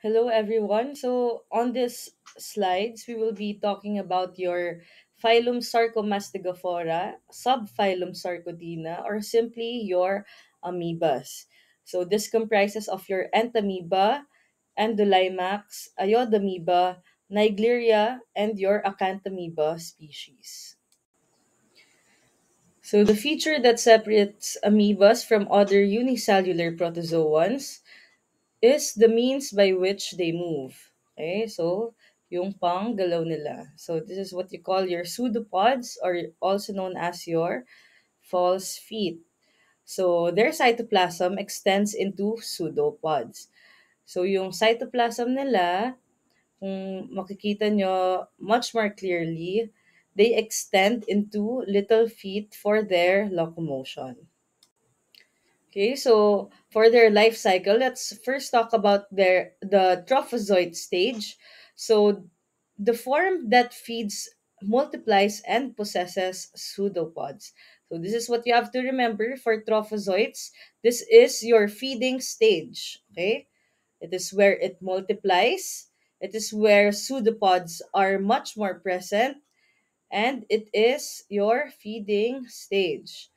Hello, everyone. So, on this slides, we will be talking about your phylum Sarcomastigophora, subphylum Sarcodina, or simply your amoebas. So, this comprises of your entamoeba, endolimax, iodamoeba, Naegleria, and your acanthamoeba species. So, the feature that separates amoebas from other unicellular protozoans is the means by which they move. Okay, so yung panggalaw nila. So this is what you call your pseudopods or also known as your false feet. So their cytoplasm extends into pseudopods. So yung cytoplasm nila, kung makikita nyo much more clearly, they extend into little feet for their locomotion. Okay, so for their life cycle, let's first talk about the trophozoite stage. So the form that feeds, multiplies, and possesses pseudopods. So this is what you have to remember for trophozoites. This is your feeding stage. Okay, it is where it multiplies. It is where pseudopods are much more present, and it is your feeding stage.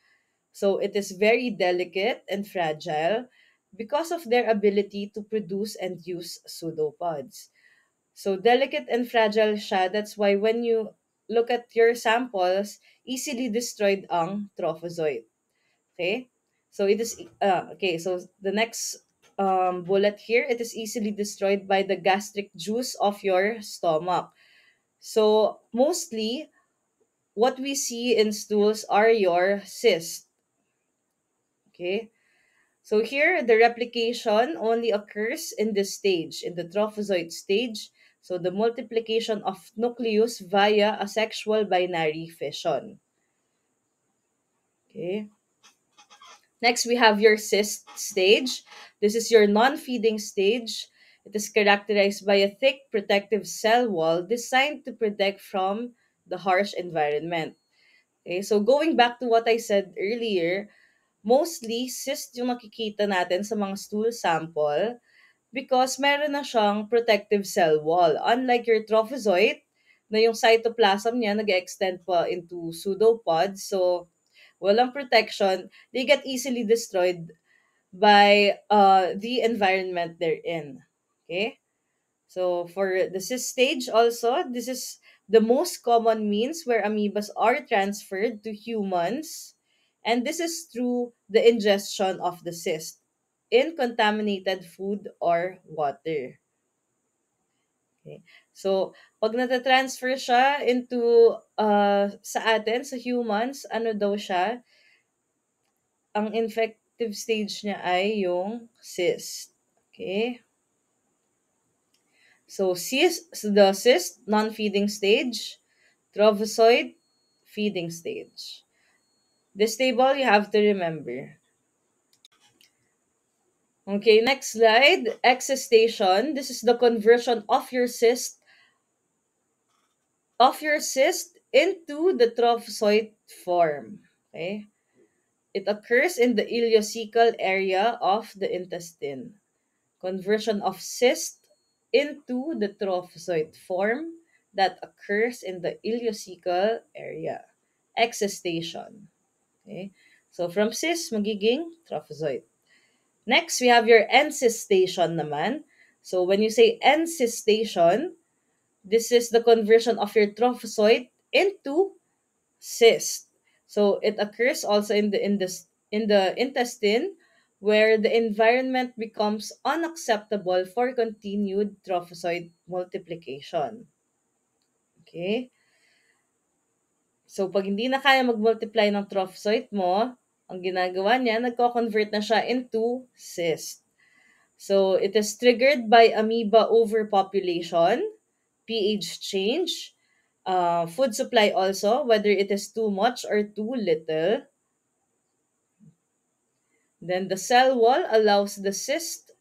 So it is very delicate and fragile because of their ability to produce and use pseudopods. So delicate and fragile siya. That's why when you look at your samples, easily destroyed ang trophozoite. Okay? So it is okay, so the next bullet here, it is easily destroyed by the gastric juice of your stomach. So mostly what we see in stools are your cysts. Okay? So here, the replication only occurs in this stage, in the trophozoite stage. So the multiplication of nucleus via asexual binary fission. Okay. Next, we have your cyst stage. This is your non-feeding stage. It is characterized by a thick protective cell wall designed to protect from the harsh environment. Okay, so going back to what I said earlier, mostly cyst yung nakikita natin sa mga stool sample because meron na siyang protective cell wall. Unlike your trophozoite, na yung cytoplasm niya nag-extend pa into pseudopods, so walang protection, they get easily destroyed by the environment they're in. Okay? So for the cyst stage also, this is the most common means where amoebas are transferred to humans, and this is through the ingestion of the cyst in contaminated food or water. Okay. So, pag nata-transfer siya into sa atin, sa humans, ano daw siya? Ang infective stage niya ay yung cyst. Okay? So, the cyst, non-feeding stage, trophozoite, feeding stage. This table you have to remember. Okay, next slide. Excistation. This is the conversion of your cyst into the trophozoite form. Okay? It occurs in the ileocecal area of the intestine. Conversion of cyst into the trophozoite form that occurs in the ileocecal area. Excistation. Okay? So from cyst, magiging trophozoite. Next, we have your encystation naman. So when you say encystation, this is the conversion of your trophozoite into cyst. So it occurs also in the intestine where the environment becomes unacceptable for continued trophozoite multiplication. Okay? So pag hindi na kaya mag-multiply ng trophozoite mo, ang ginagawa niya, nagko-convert na siya into cyst. So it is triggered by amoeba overpopulation, pH change, food supply also, whether it is too much or too little. Then the cell wall allows the cyst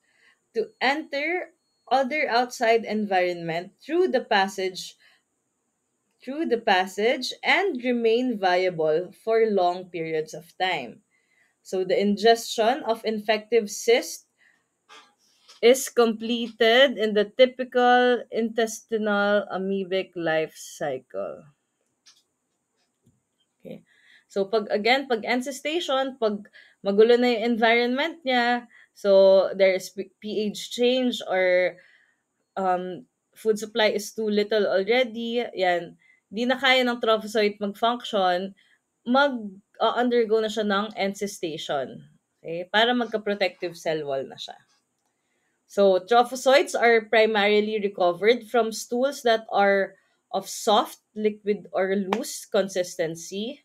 to enter other outside environment through the passage and remain viable for long periods of time. So the ingestion of infective cyst is completed in the typical intestinal amoebic life cycle. Okay. So pag encystation, pag magulo na yung environment niya, so there's pH change or food supply is too little already, yan, di na kaya ng trophozoite mag-function, mag-undergo na siya ng encystation. Okay? Para magka-protective cell wall na siya. So, trophozoites are primarily recovered from stools that are of soft, liquid, or loose consistency.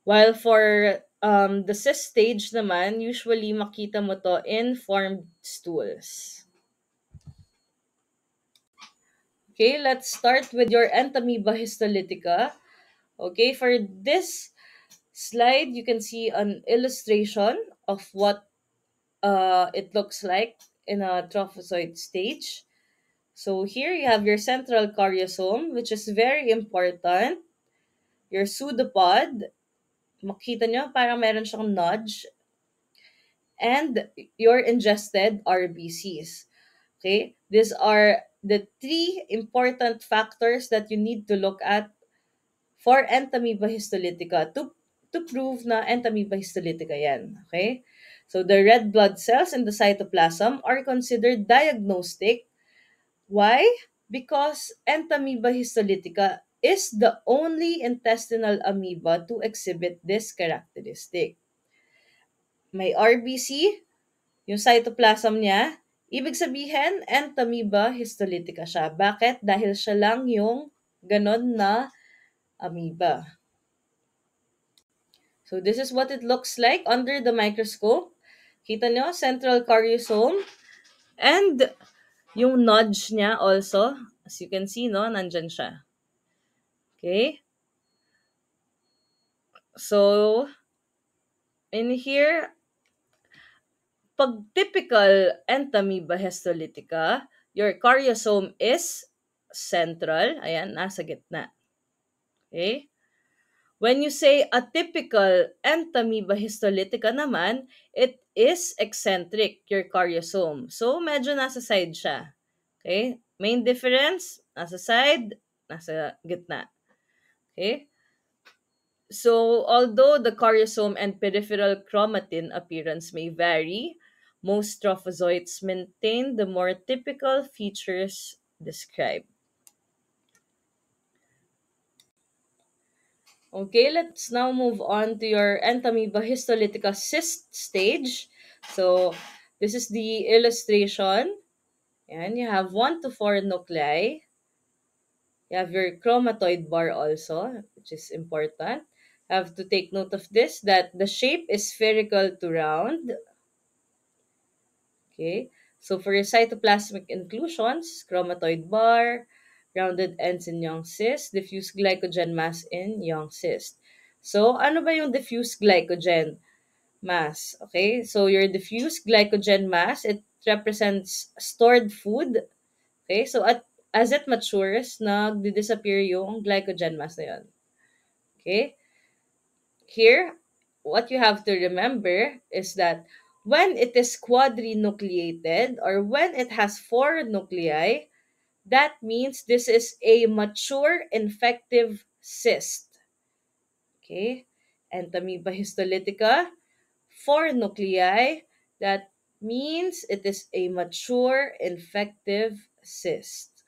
While for the cyst stage naman, usually makita mo to in formed stools. Okay, let's start with your Entamoeba histolytica. Okay, for this slide, you can see an illustration of what it looks like in a trophozoite stage. So here you have your central karyosome, which is very important. Your pseudopod, makita nyo, parang meron siyang nudge. And your ingested RBCs. Okay? These are the three important factors that you need to look at for Entamoeba histolytica to prove na Entamoeba histolytica yan. Okay? So the red blood cells in the cytoplasm are considered diagnostic. Why? Because Entamoeba histolytica is the only intestinal amoeba to exhibit this characteristic. May RBC, yung cytoplasm niya, ibig sabihin, Entamoeba histolytica siya. Bakit? Dahil siya lang yung ganon na amoeba. So this is what it looks like under the microscope. Kita nyo, central karyosome. And yung nudge niya also, as you can see, no, nandyan siya. Okay? So, in here, pag typical Entamoeba histolytica, your karyosome is central. Ayan, nasa gitna. Okay? When you say a typical Entamoeba histolytica naman, it is eccentric, your karyosome. So, medyo nasa side siya. Okay? Main difference, nasa side, nasa gitna. Okay? So, although the karyosome and peripheral chromatin appearance may vary, most trophozoites maintain the more typical features described. Okay, let's now move on to your Entamoeba histolytica cyst stage. So, this is the illustration. And you have 1 to 4 nuclei. You have your chromatoid bar also, which is important. Have to take note of this, that the shape is spherical to round. Okay, so for your cytoplasmic inclusions, chromatoid bar, rounded ends in young cyst, diffuse glycogen mass in young cyst. So, ano ba yung diffuse glycogen mass? Okay, so your diffuse glycogen mass, it represents stored food. Okay, so as it matures, nagdi-disappear yung glycogen mass na yun. Okay, here, what you have to remember is that when it is quadrinucleated or when it has 4 nuclei, that means this is a mature infective cyst. Okay? Entamoeba histolytica, 4 nuclei, that means it is a mature infective cyst.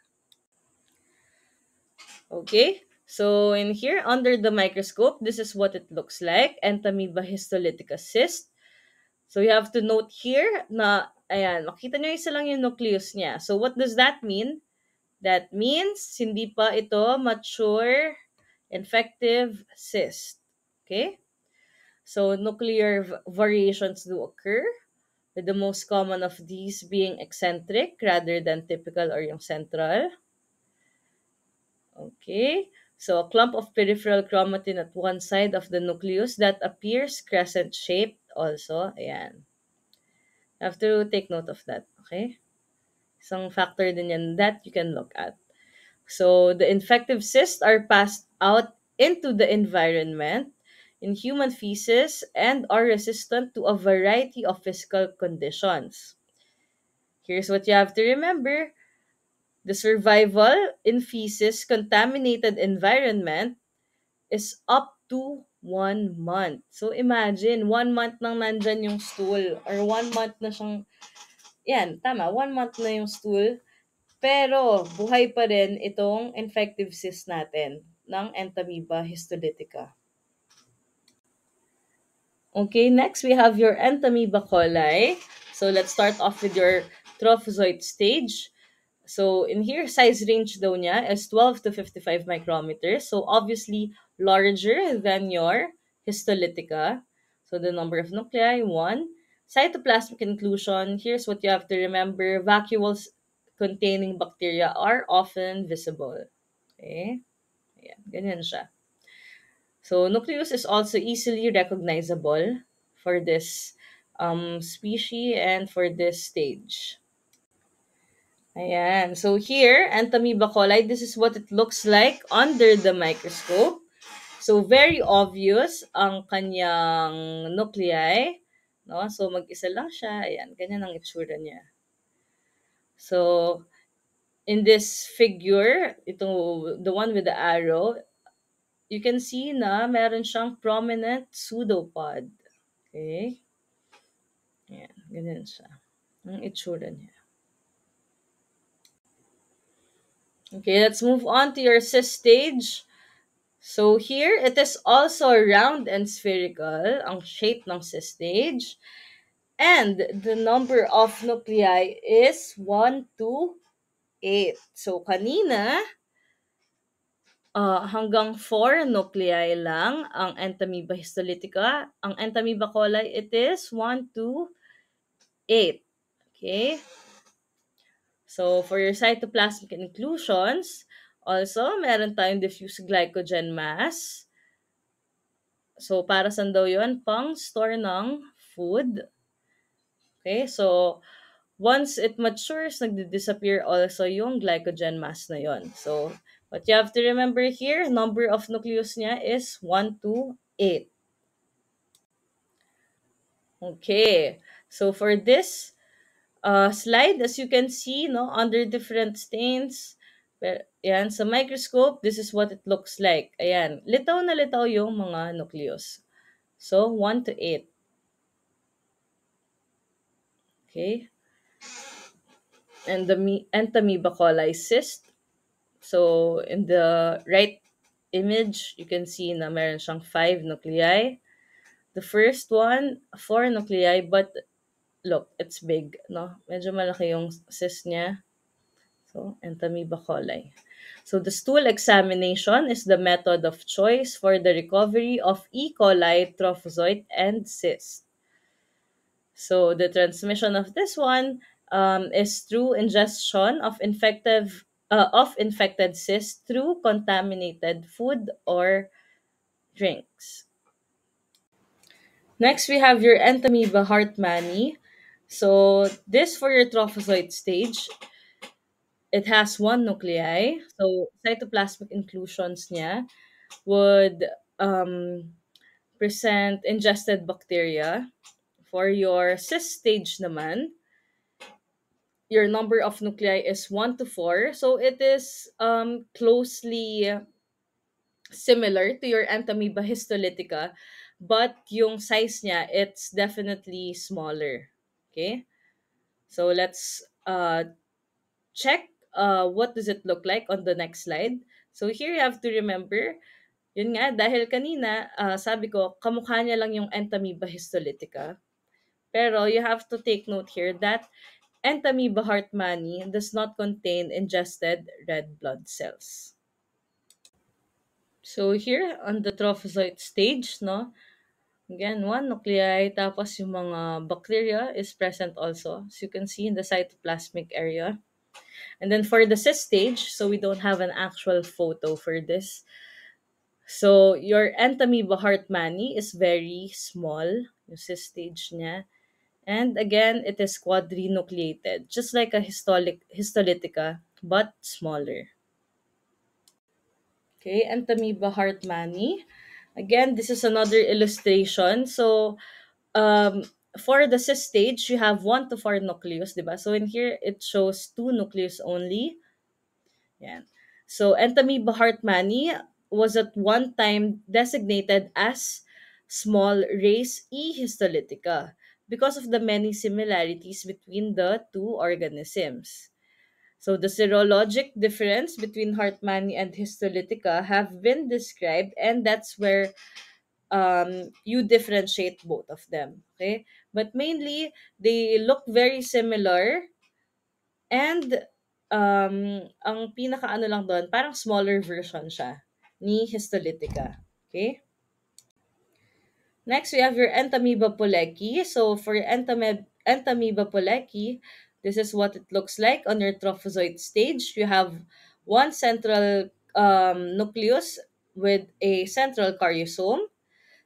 Okay? So, in here, under the microscope, this is what it looks like, Entamoeba histolytica cyst. So, you have to note here na, ayan, makita nyo isa lang yung nucleus niya. So, what does that mean? That means, hindi pa ito mature infective cyst. Okay? So, nuclear variations do occur, with the most common of these being eccentric rather than typical or yung central. Okay? So, a clump of peripheral chromatin at one side of the nucleus that appears crescent-shaped also. Ayan. Have to take note of that. Okay? Isang factor din yan that you can look at. So, the infective cysts are passed out into the environment in human feces and are resistant to a variety of physical conditions. Here's what you have to remember. The survival in feces contaminated environment is up to 1 month. So imagine, 1 month nang nandyan yung stool or 1 month na siyang, yan, tama, 1 month na yung stool, pero buhay pa rin itong infective cyst natin ng Entamoeba histolytica. Okay, next we have your Entamoeba coli. So let's start off with your trophozoite stage. So in here, size range daw niya is 12 to 55 micrometers. So obviously larger than your histolytica. So the number of nuclei, 1. Cytoplasmic inclusion, here's what you have to remember. Vacuoles containing bacteria are often visible. Okay? Ayan, ganyan siya. So nucleus is also easily recognizable for this species and for this stage. Ayan. So here, Entamoeba coli, this is what it looks like under the microscope. So very obvious ang kanyang nuclei. No? So mag-isa lang siya. Ayan, ganyan ang itsura niya. So in this figure, the one with the arrow, you can see na meron siyang prominent pseudopod. Okay? Ayan, ganyan siya. Ang itsura niya. Okay, let's move on to your cyst stage. So here, it is also round and spherical, ang shape ng cyst stage. And the number of nuclei is 1 to 8. So kanina, hanggang 4 nuclei lang ang Entamoeba histolytica. Ang Entamoeba coli, it is 1 to 8. Okay? So, for your cytoplasmic inclusions, also, meron tayong diffuse glycogen mass. So, para saan daw yun? Pang store ng food. Okay, so, once it matures, nagdi-disappear also yung glycogen mass na yon. So, what you have to remember here, number of nucleus niya is 1 to 8. Okay, so for this slide, as you can see, no, under different stains, yan, sa microscope, this is what it looks like. Ayan, litaw na litaw yung mga nucleus. So, 1 to 8. Okay. And the Entamoeba coli cyst. So, in the right image, you can see na meron siyang 5 nuclei. The first one, 4 nuclei, but look, it's big, no? Medyo malaki yung cyst niya. So, Entamoeba coli. So, the stool examination is the method of choice for the recovery of E. coli, trophozoite, and cyst. So, the transmission of this one is through ingestion of infected cyst through contaminated food or drinks. Next, we have your Entamoeba hartmanni. So, this for your trophozoite stage, it has 1 nuclei. So, cytoplasmic inclusions niya would present ingested bacteria. For your cyst stage naman, your number of nuclei is 1 to 4. So, it is closely similar to your Entamoeba histolytica, but yung size niya, it's definitely smaller. Okay? So, let's check what does it look like on the next slide. So here you have to remember, yun nga, dahil kanina, sabi ko, kamukha niya lang yung Entamoeba histolytica. Pero you have to take note here that Entamoeba hartmanni does not contain ingested red blood cells. So here, on the trophozoite stage, no, again, 1 nuclei, tapos yung mga bacteria is present also. So you can see in the cytoplasmic area. And then for the cyst stage, so we don't have an actual photo for this. So your Entamoeba hartmanni is very small, yung cyst stage niya. And again, it is quadrinucleated, just like a histolytica, but smaller. Okay, Entamoeba hartmanni. Again, this is another illustration. So, for the cis stage, you have 1 to 4 nucleus, diba? So in here, it shows 2 nucleus only. Yan. So Entamoeba hartmanni was at one time designated as small race E histolytica because of the many similarities between the two organisms. So the serologic difference between hartmanni and histolytica have been described, and that's where you differentiate both of them. Okay, but mainly they look very similar, and ang pinaka-ano lang doon, parang smaller version siya ni histolytica. Okay? Next, we have your Entamoeba puleki. So, for your Entamoeba puleki, this is what it looks like on your trophozoite stage. You have one central nucleus with a central karyosome.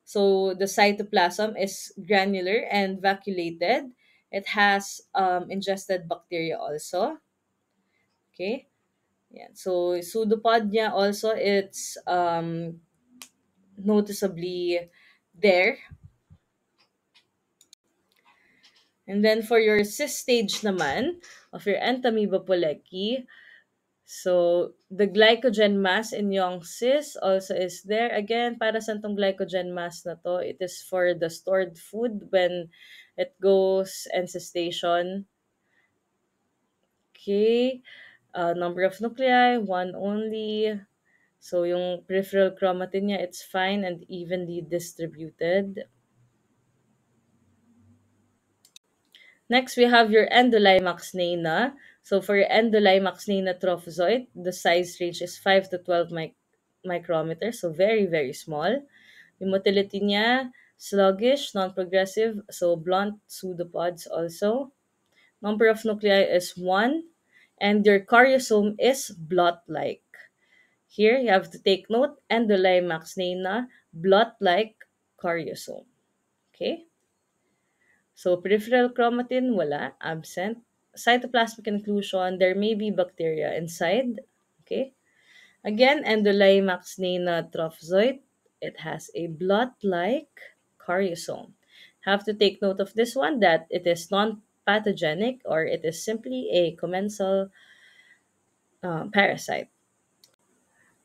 So, the cytoplasm is granular and vacuolated. It has ingested bacteria also. Okay? Yan. So, pseudopod niya also, it's noticeably there. And then for your cis stage naman of your Entamoeba puleki, so the glycogen mass in yung cis also is there. Again, para sa tong glycogen mass na to, it is for the stored food when it goes encystation. Okay. Number of nuclei, one only. So, yung peripheral chromatin niya, it's fine and evenly distributed. Next, we have your Endolimax nana. So, for your Endolimax nana trophozoite, the size range is 5 to 12 micrometers. So, very, very small. Yung motility niya, sluggish, non-progressive. So, blunt pseudopods also. Number of nuclei is 1. And your karyosome is blot-like. Here, you have to take note, Endolimax nana, blot-like karyosome. Okay? So, peripheral chromatin, wala, absent. Cytoplasmic inclusion, there may be bacteria inside. Okay? Again, Endolimax nana trophozoite, it has a blot-like karyosome. Have to take note of this one, that it is non-pathogenic, or it is simply a commensal parasite.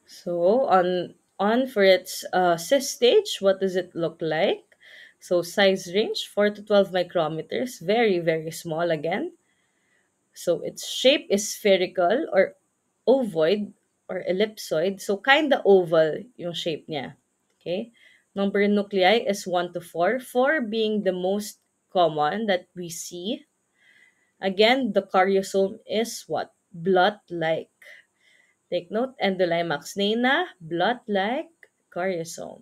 So on for its cis stage, what does it look like? So size range 4 to 12 micrometers, very very small again. So its shape is spherical or ovoid or ellipsoid. So kinda oval yung shape niya. Okay? Number of nuclei is 1 to 4, 4 being the most common that we see. Again, the karyosome is what? Blot-like. Take note, Endolimax nana, blot-like karyosome.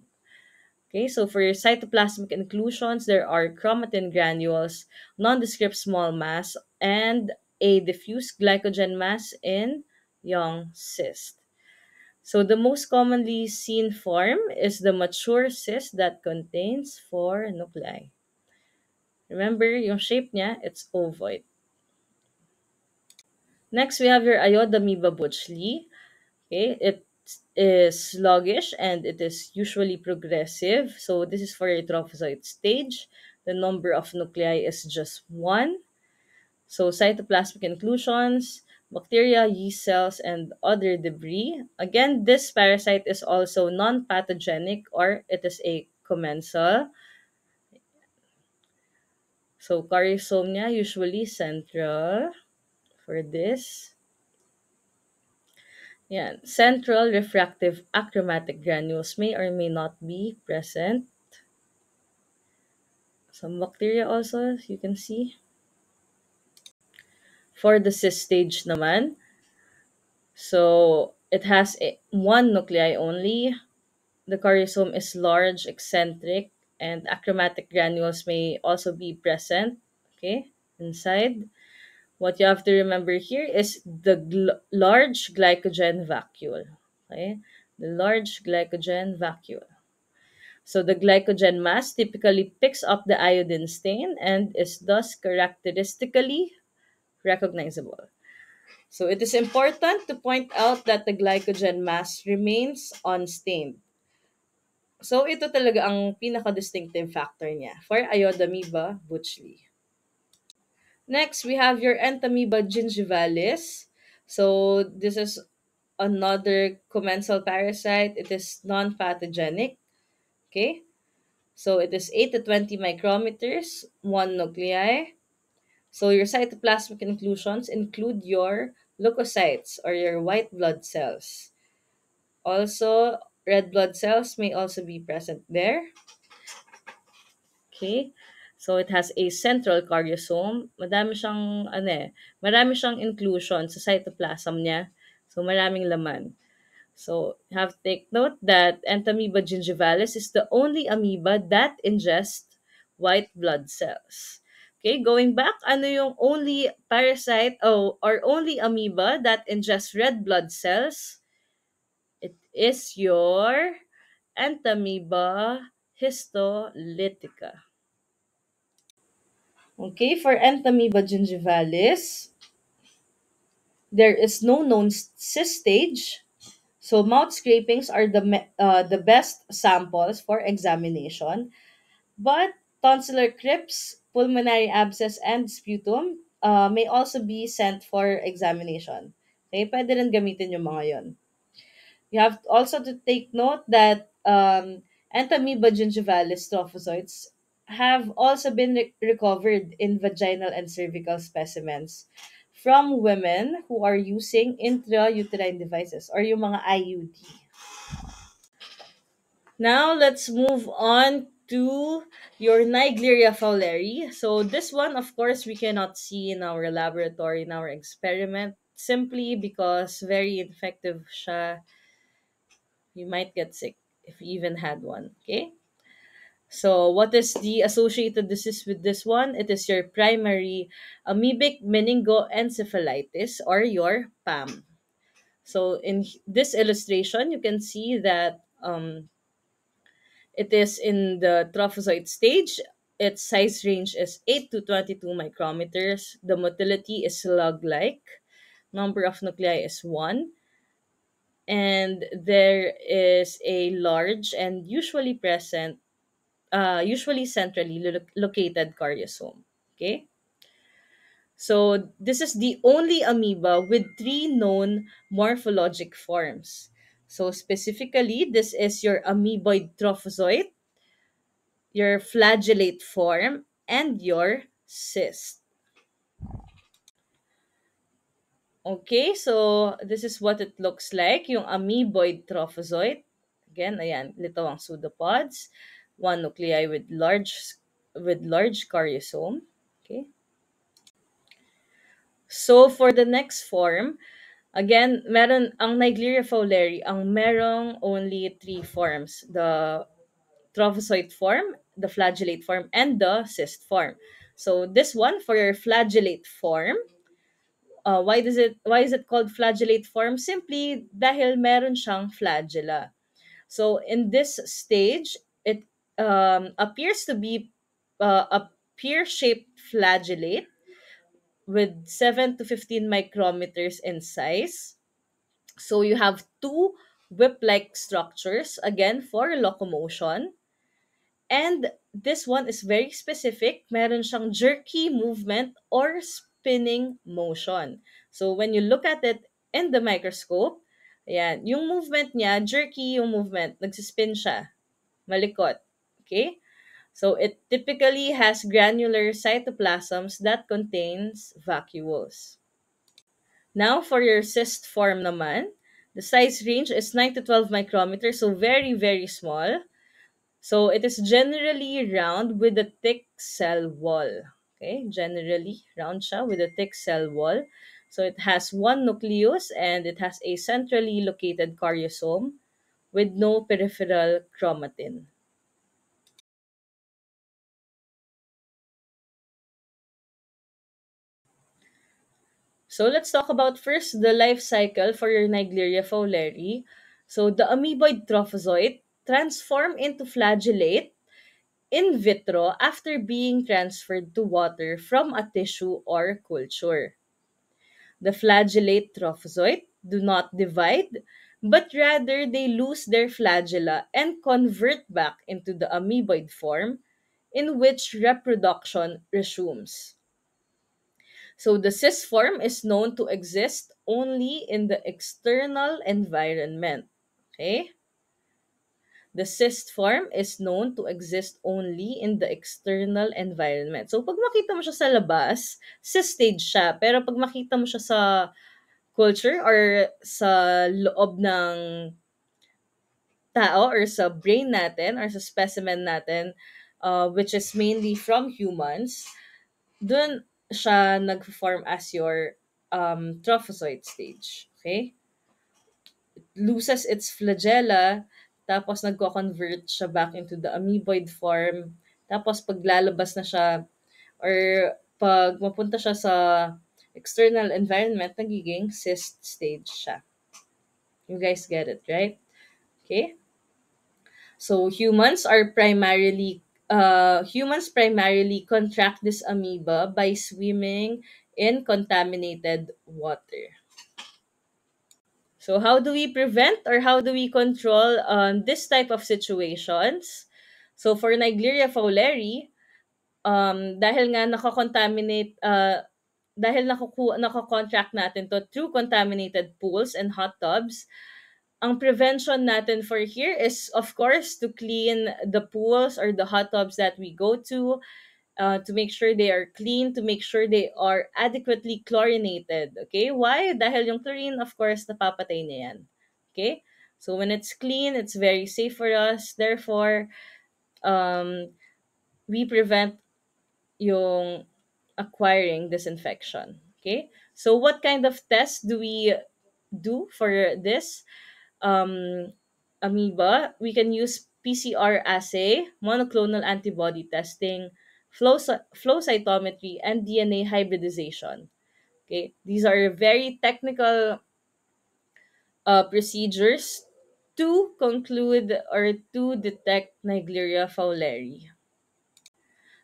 Okay, so for your cytoplasmic inclusions, there are chromatin granules, nondescript small mass, and a diffuse glycogen mass in young cyst. So the most commonly seen form is the mature cyst that contains 4 nuclei. Remember, yung shape niya, it's ovoid. Next, we have your Iodamoeba buchli. Okay, it is sluggish and it is usually progressive. So this is for a trophozoite stage. The number of nuclei is just 1. So cytoplasmic inclusions, bacteria, yeast cells, and other debris. Again, this parasite is also non-pathogenic, or it is a commensal. So karyosome niya usually central for this. Yeah, central refractive achromatic granules may or may not be present. Some bacteria also, you can see. For the cis stage naman, so it has one nuclei only. The karyosome is large, eccentric, and achromatic granules may also be present, okay, inside. What you have to remember here is the large glycogen vacuole. Okay, the large glycogen vacuole. So the glycogen mass typically picks up the iodine stain and is thus characteristically recognizable. So it is important to point out that the glycogen mass remains unstained. So, ito talaga ang pinaka-distinctive factor niya for Iodamoeba butchley. Next, we have your Entamoeba gingivalis. So, this is another commensal parasite. It is non-pathogenic. Okay? So, it is 8 to 20 micrometers, 1 nuclei. So, your cytoplasmic inclusions include your leukocytes or your white blood cells. Also, red blood cells may also be present there. Okay? So, it has a central karyosome. Marami siyang inclusion sa cytoplasm niya. So, maraming laman. So, you have to take note that Entamoeba gingivalis is the only amoeba that ingests white blood cells. Okay, going back, ano yung only parasite or only amoeba that ingests red blood cells? It is your Entamoeba histolytica. Okay, for Entamoeba gingivalis, there is no known cyst stage. So mouth scrapings are the best samples for examination, but tonsillar crypts, pulmonary abscess, and sputum may also be sent for examination. Okay, pwede rin gamitin yung mga yon. You have also to take note that Entamoeba gingivalis trophozoites have also been recovered in vaginal and cervical specimens from women who are using intrauterine devices or yung mga IUD. Now let's move on to your Naegleria fowleri. So this one, of course, we cannot see in our laboratory, in our experiment, simply because very infective siya. You might get sick if you even had one. Okay. So what is the associated disease with this one? It is your primary amoebic meningoencephalitis or your PAM. So in this illustration, you can see that it is in the trophozoite stage. Its size range is 8 to 22 micrometers. The motility is slug-like. Number of nuclei is 1. And there is a large and usually centrally located karyosome. Okay? So this is the only amoeba with 3 known morphologic forms. So specifically, this is your amoeboid trophozoite, your flagellate form, and your cyst. Okay, so this is what it looks like, yung amoeboid trophozoite. Again, ayan, lito ang pseudopods. One nuclei with large karyosome. Okay. So for the next form, again, meron ang Naegleria fowleri, ang merong only 3 forms. The trophozoite form, the flagellate form, and the cyst form. So this one for your flagellate form, why is it called flagellate form? Simply dahil meron siyang flagella. So in this stage, it appears to be a pear-shaped flagellate with 7 to 15 micrometers in size. So you have two whip-like structures again for locomotion. And this one is very specific. Meron siyang jerky movement or spinning motion. So when you look at it in the microscope, ayan, yung movement niya, jerky yung movement, nagsispin siya, malikot. Okay? So it typically has granular cytoplasms that contains vacuoles. Now for your cyst form naman, the size range is 9 to 12 micrometers, so very, very small. So it is generally round with a thick cell wall. Okay, generally round siya with a thick cell wall. So it has one nucleus and it has a centrally located karyosome with no peripheral chromatin. So let's talk about first the life cycle for your Naegleria fowleri. So the amoeboid trophozoite transform into flagellate in vitro after being transferred to water from a tissue or culture. The flagellate trophozoite do not divide, but rather they lose their flagella and convert back into the amoeboid form in which reproduction resumes. So the cyst form is known to exist only in the external environment. Okay? The cyst form is known to exist only in the external environment. So pag makita mo siya sa labas, cyst stage siya. Pero pag makita mo siya sa culture or sa loob ng tao or sa brain natin or sa specimen natin, which is mainly from humans, dun siya nag-form as your trophozoite stage. Okay? Loses its flagella, tapos nagko-convert siya back into the amoeboid form. Tapos pag lalabas na siya or pag mapunta siya sa external environment, nagiging cyst stage siya. You guys get it, right? Okay? So humans primarily contract this amoeba by swimming in contaminated water. So how do we prevent or how do we control this type of situations? So for Naegleria fowleri, dahil nga dahil nako-contract natin to through contaminated pools and hot tubs, ang prevention natin for here is of course to clean the pools or the hot tubs that we go to make sure they are clean, to make sure they are adequately chlorinated. Okay? Why? Dahil yung chlorine, of course, napapatay niya yan. Okay? So when it's clean, it's very safe for us. Therefore, um, we prevent yung acquiring this infection. Okay? So what kind of test do we do for this amoeba? We can use PCR assay, monoclonal antibody testing, flow cytometry, and DNA hybridization. Okay, these are very technical procedures to conclude or to detect Naegleria fowleri.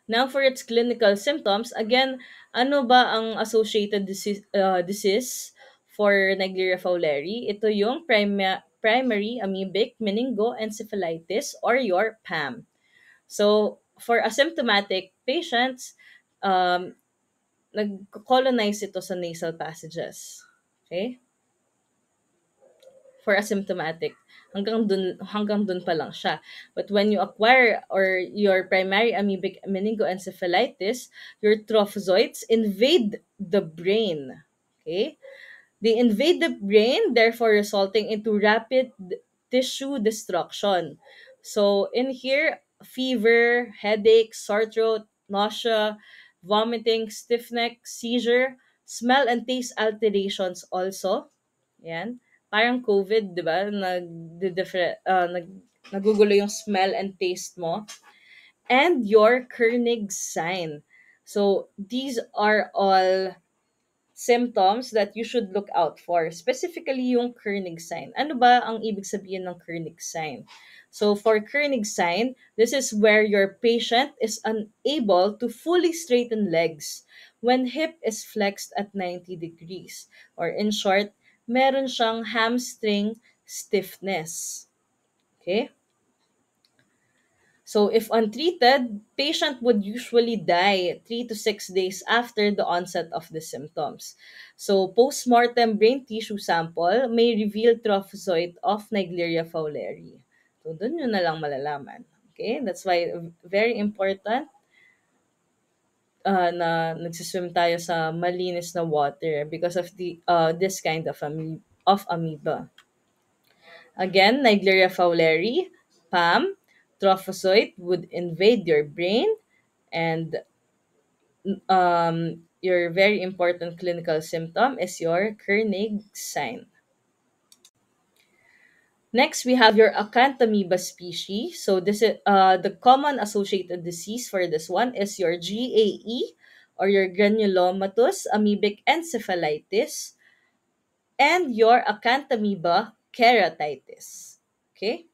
Now, for its clinical symptoms, again, ano ba ang associated disease for Naegleria fowleri? Ito yung primary amoebic meningoencephalitis or your PAM. So, for asymptomatic patients, um, nag-colonize ito sa nasal passages. Okay? For asymptomatic. Hanggang dun pa lang siya. But when you acquire or your primary amoebic meningoencephalitis, your trophozoites invade the brain. Okay? They invade the brain, therefore resulting into rapid tissue destruction. So in here, fever, headache, sore throat, nausea, vomiting, stiff neck, seizure, smell and taste alterations also. Yan. Parang COVID, di ba? Nagugulo yung smell and taste mo. And your Kernig sign. So these are all symptoms that you should look out for. Specifically yung Kernig sign. Ano ba ang ibig sabihin ng Kernig sign? So for Kernig sign, this is where your patient is unable to fully straighten legs when hip is flexed at 90 degrees. Or in short, meron siyang hamstring stiffness. Okay? So if untreated, patient would usually die 3 to 6 days after the onset of the symptoms. So post-mortem brain tissue sample may reveal trophozoite of Naegleria fowleri. So dun yun na lang malalaman. Okay? That's why very important na nagsiswim tayo sa malinis na water because of this kind of amoeba. Again, Naegleria fowleri, PAM, trophozoite would invade your brain, and your very important clinical symptom is your Kernig sign. Next, we have your Acanthamoeba species. So this is the common associated disease for this one is your GAE or your granulomatous amoebic encephalitis and your Acanthamoeba keratitis. Okay?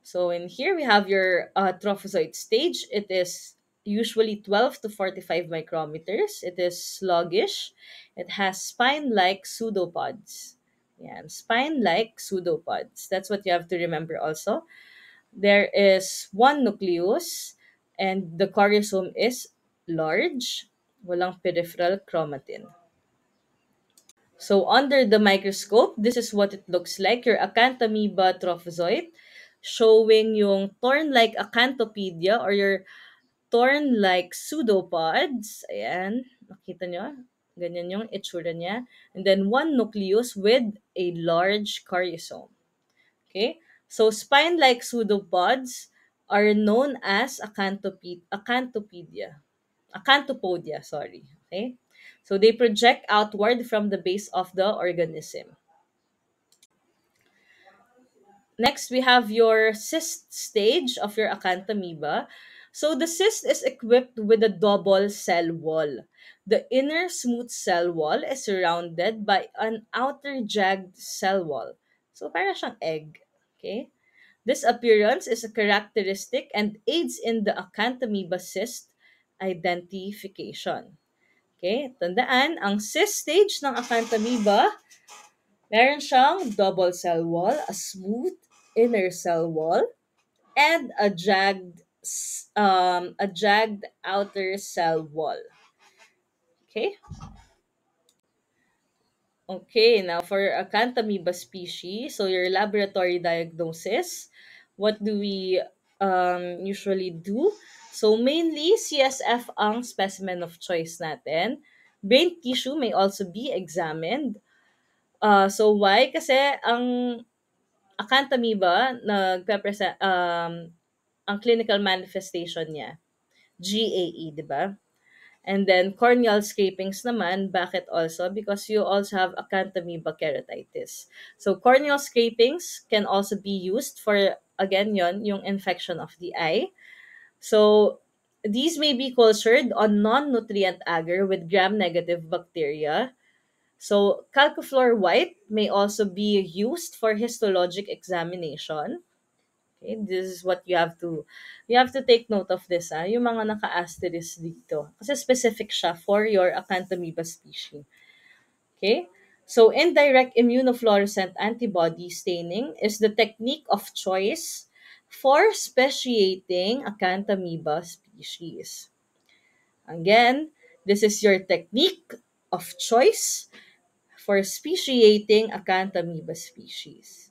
So in here we have your trophozoite stage. It is usually 12 to 45 micrometers. It is sluggish. It has spine-like pseudopods. Yan, spine-like pseudopods. That's what you have to remember also. There is one nucleus and the choriosome is large. Walang peripheral chromatin. So under the microscope, this is what it looks like. Your Acanthamoeba trophozoite showing yung thorn-like acanthopedia or your thorn-like pseudopods. Ayan, nakita nyo? Ganyan yung itsura niya. And then one nucleus with a large choriosome. Okay? So spine-like pseudopods are known as acanthopodia, sorry. Okay? So they project outward from the base of the organism. Next, we have your cyst stage of your acanthamoeba. So the cyst is equipped with a double cell wall. The inner smooth cell wall is surrounded by an outer jagged cell wall. So para siyang egg. Okay? This appearance is a characteristic and aids in the acanthamoeba cyst identification. Okay? Tandaan, ang cyst stage ng acanthamoeba, meron siyang double cell wall, a smooth inner cell wall, and a jagged outer cell wall. Okay? Okay, now for Acanthamoeba species, so your laboratory diagnosis, what do we usually do? So mainly CSF ang specimen of choice natin. Brain tissue may also be examined. So why? Kasi ang Acanthamoeba nagpe-present ang clinical manifestation niya, GAE, 'di ba? And then corneal scrapings naman, bakit also? Because you also have acanthamoeba keratitis. So corneal scrapings can also be used for, again yon, yung infection of the eye. So these may be cultured on non-nutrient agar with gram-negative bacteria. So calcifluor white may also be used for histologic examination. Okay, this is what you have to take note of this, yung mga naka-asterisk dito. Kasi specific siya for your Acanthamoeba species. Okay? So indirect immunofluorescent antibody staining is the technique of choice for speciating Acanthamoeba species. Again, this is your technique of choice for speciating Acanthamoeba species.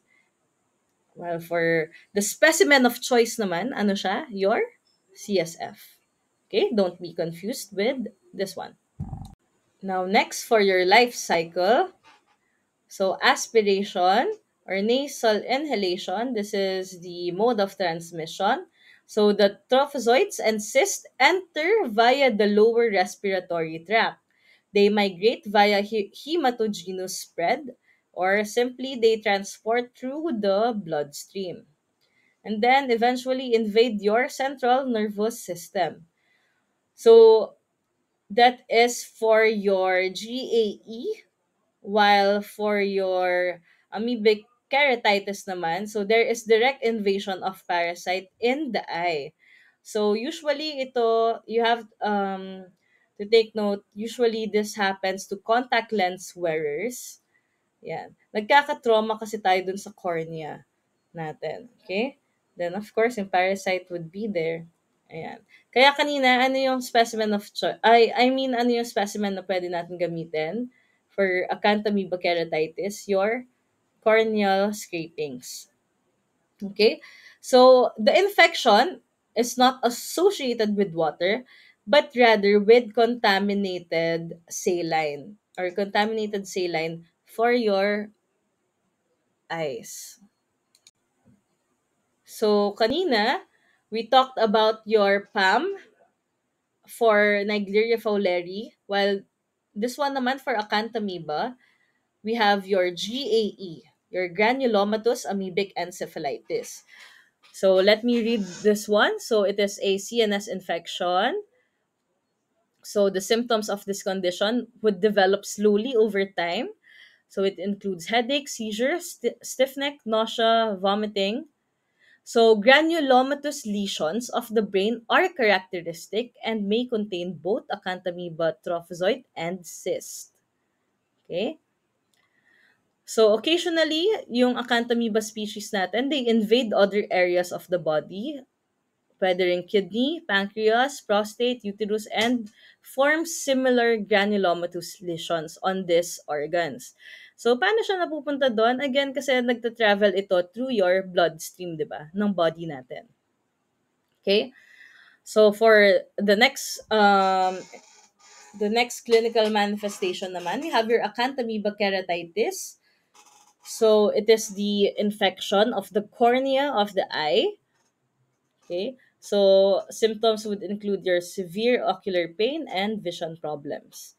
Well, for the specimen of choice naman, ano siya? Your CSF. Okay, don't be confused with this one. Now, next for your life cycle. So, aspiration or nasal inhalation, this is the mode of transmission. So, the trophozoites and cysts enter via the lower respiratory tract. They migrate via hematogenous spread or simply they transport through the bloodstream and then eventually invade your central nervous system. So that is for your GAE, while for your amoebic keratitis naman, so there is direct invasion of parasite in the eye. So usually ito, you have to take note, usually this happens to contact lens wearers. Yan. Nagkaka-trauma kasi tayo dun sa cornea natin. Okay? Then, of course, yung parasite would be there. Ayan. Kaya kanina, ano yung specimen of choice? Ano yung specimen na pwede natin gamitin for acanthamoeba keratitis? Your corneal scrapings. Okay? So, the infection is not associated with water, but rather with contaminated saline or contaminated saline for your eyes. So, kanina, we talked about your PAM for Naegleria fowleri, while this one naman for Acanthamoeba, we have your GAE, your granulomatous amoebic encephalitis. So, let me read this one. So, it is a CNS infection. So, the symptoms of this condition would develop slowly over time. So, it includes headache, seizures, stiff neck, nausea, vomiting. So, granulomatous lesions of the brain are characteristic and may contain both acanthamoeba trophozoite and cyst. Okay? So occasionally, yung Acanthamoeba species natin, they invade other areas of the body, whether in kidney, pancreas, prostate, uterus, and form similar granulomatous lesions on these organs. So, paano siya napupunta doon? Again, kasi nagta-travel ito through your bloodstream, di ba? Ng body natin. Okay? So, for the next clinical manifestation naman, we have your Acanthamoeba keratitis. So, it is the infection of the cornea of the eye. Okay. So, symptoms would include your severe ocular pain and vision problems.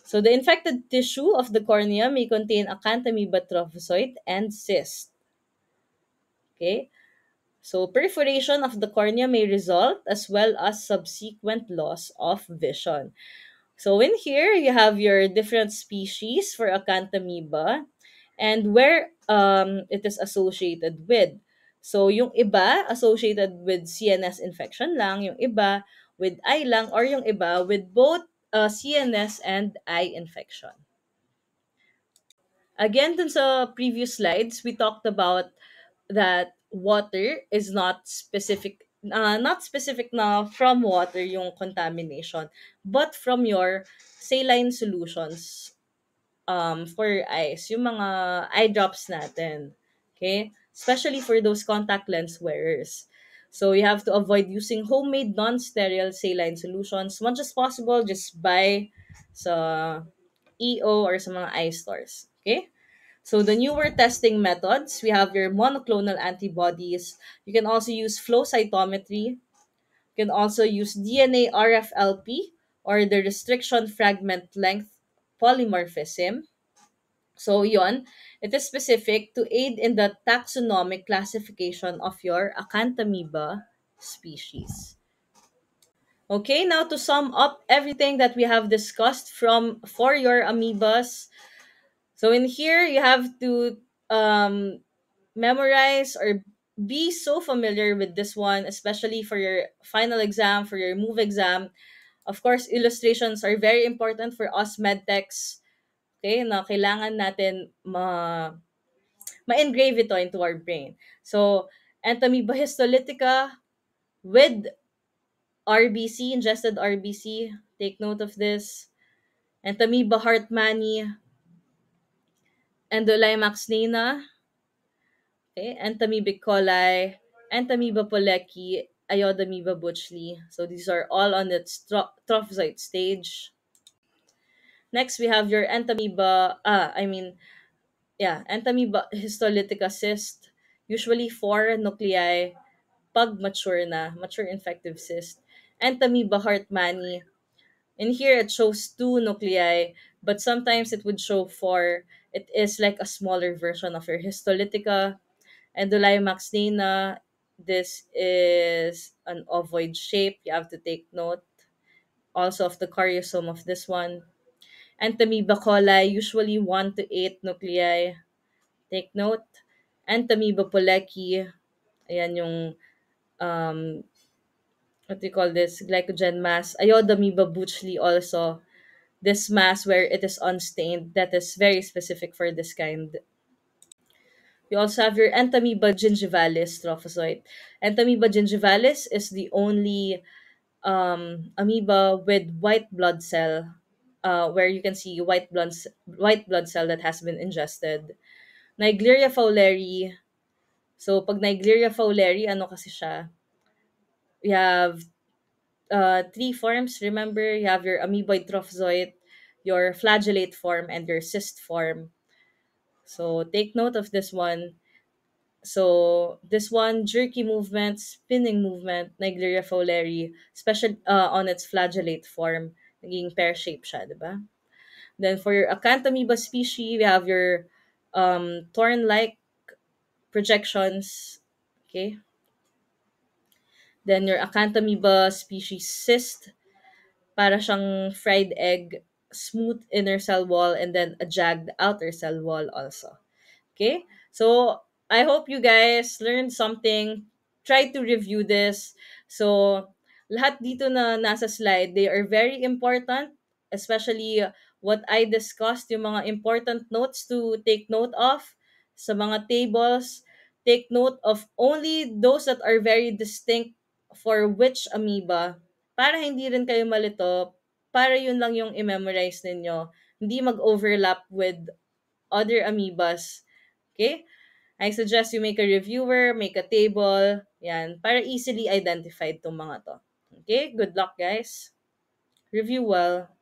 So, the infected tissue of the cornea may contain Acanthamoeba trophozoite and cyst. Okay. So, perforation of the cornea may result as well as subsequent loss of vision. So in here, you have your different species for Acanthamoeba and where it is associated with. So yung iba associated with CNS infection lang, yung iba with eye lang, or yung iba with both CNS and eye infection. Again, dun sa previous slides, we talked about that water is not specific na from water yung contamination, but from your saline solutions for your eyes, yung mga eye drops natin. Okay? Especially for those contact lens wearers. So you have to avoid using homemade non-sterile saline solutions. Much as possible, just buy sa EO or sa mga eye stores. Okay? So the newer testing methods, we have your monoclonal antibodies. You can also use flow cytometry. You can also use DNA RFLP or the restriction fragment length polymorphism. So yon, it is specific to aid in the taxonomic classification of your Acanthamoeba species. Okay, now to sum up everything that we have discussed from for your amoebas. So in here, you have to memorize or be so familiar with this one, especially for your final exam, for your move exam. Of course, illustrations are very important for us medtechs. Okay, na kailangan natin ma-engrave ito into our brain. So, Entamoeba histolytica with RBC, ingested RBC. Take note of this. Entamoeba hartmanni, Endolimax nana, okay, Entamoeba coli, Entamoeba pollecki, Iodamoeba buchli. So these are all on its trophozoite stage. Next, we have your Entamoeba histolytica cyst, usually 4 nuclei pag mature infective cyst. Entamoeba hartmanni, in here it shows 2 nuclei, but sometimes it would show 4. It is like a smaller version of your histolytica. Endolimax nana, this is an ovoid shape. You have to take note also of the karyosome of this one. Entamoeba coli, usually 1 to 8 nuclei. Take note. Entamoeba pollecki, ayan yung what do you call this? Glycogen mass. Iodamoeba buchli also. This mass where it is unstained, that is very specific for this kind. You also have your Entamoeba gingivalis trophozoite. Entamoeba gingivalis is the only amoeba with white blood cell, where you can see white blood cell that has been ingested. Naegleria fowleri. So, pag Naegleria fowleri, ano kasi siya? We have three forms. Remember, you have your amoeboid trophozoite, your flagellate form, and your cyst form. So, take note of this one. So, this one, jerky movement, spinning movement, Naegleria fowleri, special on its flagellate form, naging pear-shaped siya, diba? Then, for your Acanthamoeba species, we have your thorn-like projections, okay? Then, your Acanthamoeba species cyst, para siyang fried egg, smooth inner cell wall, and then a jagged outer cell wall also. Okay? So, I hope you guys learned something. Try to review this. So, lahat dito na nasa slide, they are very important, especially what I discussed, yung mga important notes to take note of sa mga tables. Take note of only those that are very distinct for which amoeba para hindi rin kayo malito, para yun lang yung i-memorize ninyo. Hindi mag-overlap with other amoebas. Okay? I suggest you make a reviewer, make a table, yan, para easily identified tong mga to. Okay? Good luck, guys. Review well.